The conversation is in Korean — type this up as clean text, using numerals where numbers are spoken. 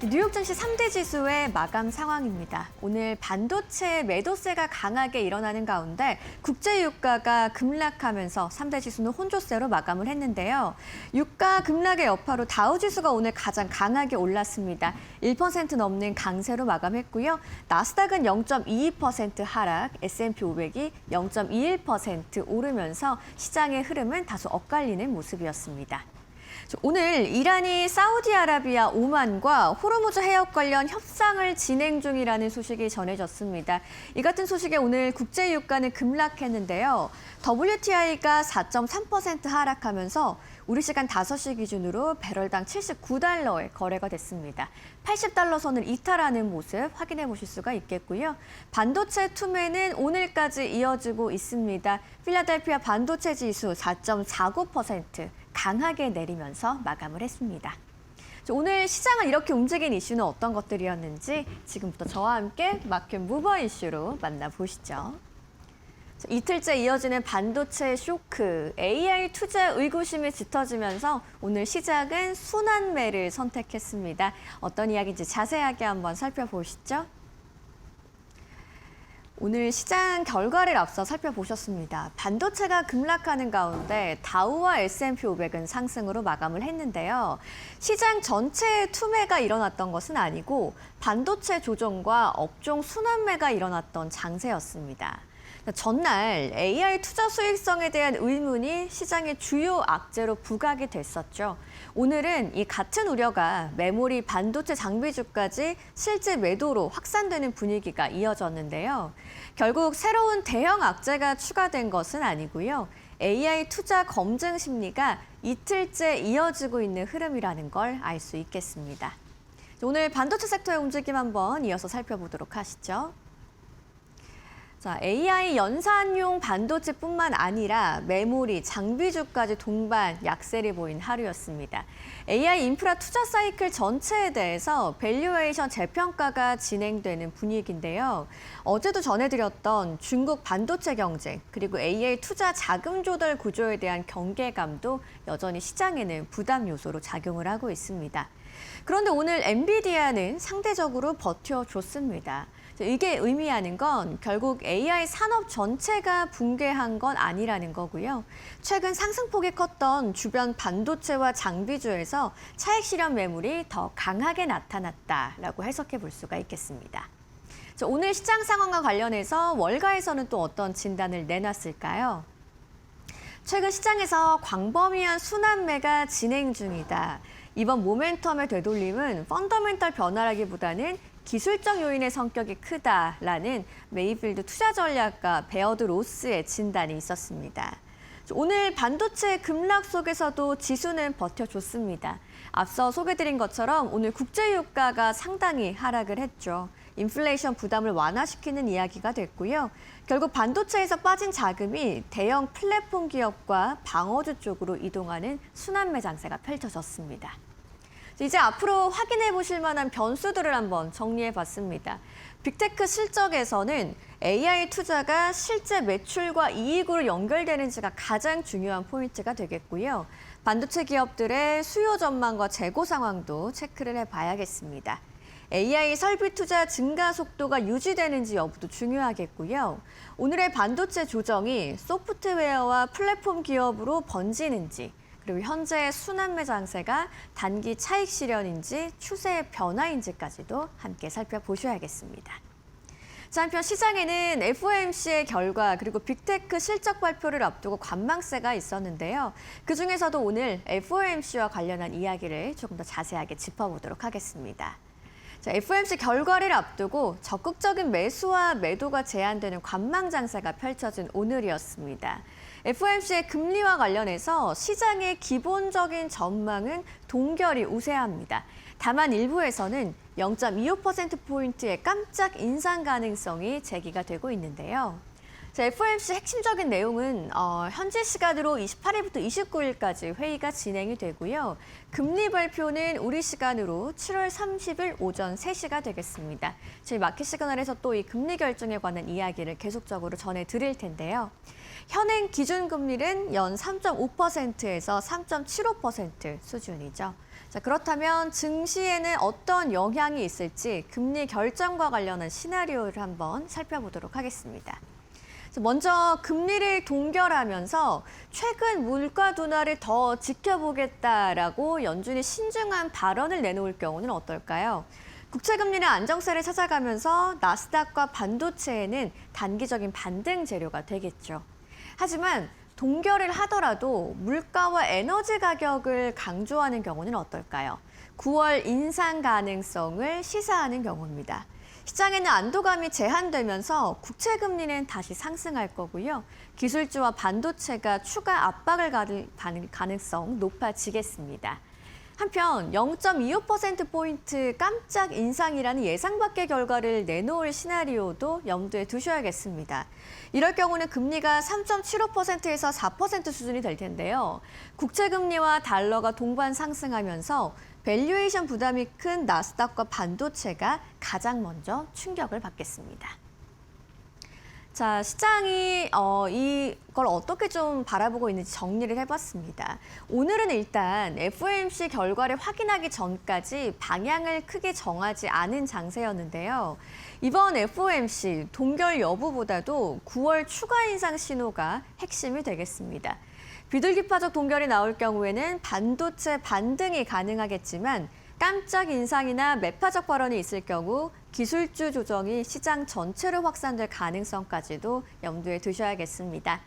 뉴욕 증시 3대 지수의 마감 상황입니다. 오늘 반도체 매도세가 강하게 일어나는 가운데 국제 유가가 급락하면서 3대 지수는 혼조세로 마감을 했는데요. 유가 급락의 여파로 다우 지수가 오늘 가장 강하게 올랐습니다. 1% 넘는 강세로 마감했고요. 나스닥은 0.22% 하락, S&P 500이 0.21% 오르면서 시장의 흐름은 다소 엇갈리는 모습이었습니다. 오늘 이란이 사우디아라비아, 오만과 호르무즈 해협 관련 협상을 진행 중이라는 소식이 전해졌습니다. 이 같은 소식에 오늘 국제 유가는 급락했는데요. WTI가 4.3% 하락하면서 우리 시간 5시 기준으로 배럴당 79달러에 거래가 됐습니다. 80달러 선을 이탈하는 모습 확인해 보실 수가 있겠고요. 반도체 투매는 오늘까지 이어지고 있습니다. 필라델피아 반도체 지수 4.49%. 강하게 내리면서 마감을 했습니다. 오늘 시장을 이렇게 움직인 이슈는 어떤 것들이었는지 지금부터 저와 함께 마켓 무버 이슈로 만나보시죠. 이틀째 이어지는 반도체 쇼크, AI 투자 의구심이 짙어지면서 오늘 시장은 순환매를 선택했습니다. 어떤 이야기인지 자세하게 한번 살펴보시죠. 오늘 시장 결과를 앞서 살펴보셨습니다. 반도체가 급락하는 가운데 다우와 S&P 500은 상승으로 마감을 했는데요. 시장 전체의 투매가 일어났던 것은 아니고 반도체 조정과 업종 순환매가 일어났던 장세였습니다. 전날 AI 투자 수익성에 대한 의문이 시장의 주요 악재로 부각이 됐었죠. 오늘은 이 같은 우려가 메모리 반도체 장비주까지 실제 매도로 확산되는 분위기가 이어졌는데요. 결국 새로운 대형 악재가 추가된 것은 아니고요. AI 투자 검증 심리가 이틀째 이어지고 있는 흐름이라는 걸 알 수 있겠습니다. 오늘 반도체 섹터의 움직임 한번 이어서 살펴보도록 하시죠. AI 연산용 반도체뿐만 아니라 메모리, 장비주까지 동반 약세를 보인 하루였습니다. AI 인프라 투자 사이클 전체에 대해서 밸류에이션 재평가가 진행되는 분위기인데요. 어제도 전해드렸던 중국 반도체 경쟁, 그리고 AI 투자 자금 조달 구조에 대한 경계감도 여전히 시장에는 부담 요소로 작용을 하고 있습니다. 그런데 오늘 엔비디아는 상대적으로 버텨줬습니다. 이게 의미하는 건 결국 AI 산업 전체가 붕괴한 건 아니라는 거고요. 최근 상승폭이 컸던 주변 반도체와 장비주에서 차익 실현 매물이 더 강하게 나타났다라고 해석해 볼 수가 있겠습니다. 오늘 시장 상황과 관련해서 월가에서는 또 어떤 진단을 내놨을까요? 최근 시장에서 광범위한 순환매가 진행 중이다. 이번 모멘텀의 되돌림은 펀더멘털 변화라기보다는 기술적 요인의 성격이 크다라는 메이필드 투자 전략가 베어드 로스의 진단이 있었습니다. 오늘 반도체 급락 속에서도 지수는 버텨줬습니다. 앞서 소개드린 것처럼 오늘 국제 유가가 상당히 하락을 했죠. 인플레이션 부담을 완화시키는 이야기가 됐고요. 결국 반도체에서 빠진 자금이 대형 플랫폼 기업과 방어주 쪽으로 이동하는 순환매 장세가 펼쳐졌습니다. 이제 앞으로 확인해 보실 만한 변수들을 한번 정리해 봤습니다. 빅테크 실적에서는 AI 투자가 실제 매출과 이익으로 연결되는지가 가장 중요한 포인트가 되겠고요. 반도체 기업들의 수요 전망과 재고 상황도 체크를 해봐야겠습니다. AI 설비 투자 증가 속도가 유지되는지 여부도 중요하겠고요. 오늘의 반도체 조정이 소프트웨어와 플랫폼 기업으로 번지는지, 그리고 현재의 순환매 장세가 단기 차익 실현인지 추세의 변화인지까지도 함께 살펴보셔야겠습니다. 한편 시장에는 FOMC의 결과 그리고 빅테크 실적 발표를 앞두고 관망세가 있었는데요. 그중에서도 오늘 FOMC와 관련한 이야기를 조금 더 자세하게 짚어보도록 하겠습니다. FOMC 결과를 앞두고 적극적인 매수와 매도가 제한되는 관망 장세가 펼쳐진 오늘이었습니다. FOMC의 금리와 관련해서 시장의 기본적인 전망은 동결이 우세합니다. 다만 일부에서는 0.25%포인트의 깜짝 인상 가능성이 제기가 되고 있는데요. FOMC 핵심적인 내용은 현지 시간으로 28일부터 29일까지 회의가 진행이 되고요. 금리 발표는 우리 시간으로 7월 30일 오전 3시가 되겠습니다. 저희 마켓 시그널에서 또 이 금리 결정에 관한 이야기를 계속적으로 전해드릴 텐데요. 현행 기준금리는 연 3.5%에서 3.75% 수준이죠. 자, 그렇다면 증시에는 어떤 영향이 있을지 금리 결정과 관련한 시나리오를 한번 살펴보도록 하겠습니다. 먼저 금리를 동결하면서 최근 물가 둔화를 더 지켜보겠다라고 연준이 신중한 발언을 내놓을 경우는 어떨까요? 국채금리는 안정세를 찾아가면서 나스닥과 반도체에는 단기적인 반등 재료가 되겠죠. 하지만 동결을 하더라도 물가와 에너지 가격을 강조하는 경우는 어떨까요? 9월 인상 가능성을 시사하는 경우입니다. 시장에는 안도감이 제한되면서 국채금리는 다시 상승할 거고요. 기술주와 반도체가 추가 압박을 받을 가능성 높아지겠습니다. 한편 0.25%포인트 깜짝 인상이라는 예상 밖의 결과를 내놓을 시나리오도 염두에 두셔야겠습니다. 이럴 경우는 금리가 3.75%에서 4% 수준이 될 텐데요. 국채금리와 달러가 동반 상승하면서 밸류에이션 부담이 큰 나스닥과 반도체가 가장 먼저 충격을 받겠습니다. 자, 시장이 이걸 어떻게 좀 바라보고 있는지 정리를 해봤습니다. 오늘은 일단 FOMC 결과를 확인하기 전까지 방향을 크게 정하지 않은 장세였는데요. 이번 FOMC 동결 여부보다도 9월 추가 인상 신호가 핵심이 되겠습니다. 비둘기파적 동결이 나올 경우에는 반도체 반등이 가능하겠지만 깜짝 인상이나 매파적 발언이 있을 경우 기술주 조정이 시장 전체로 확산될 가능성까지도 염두에 두셔야겠습니다.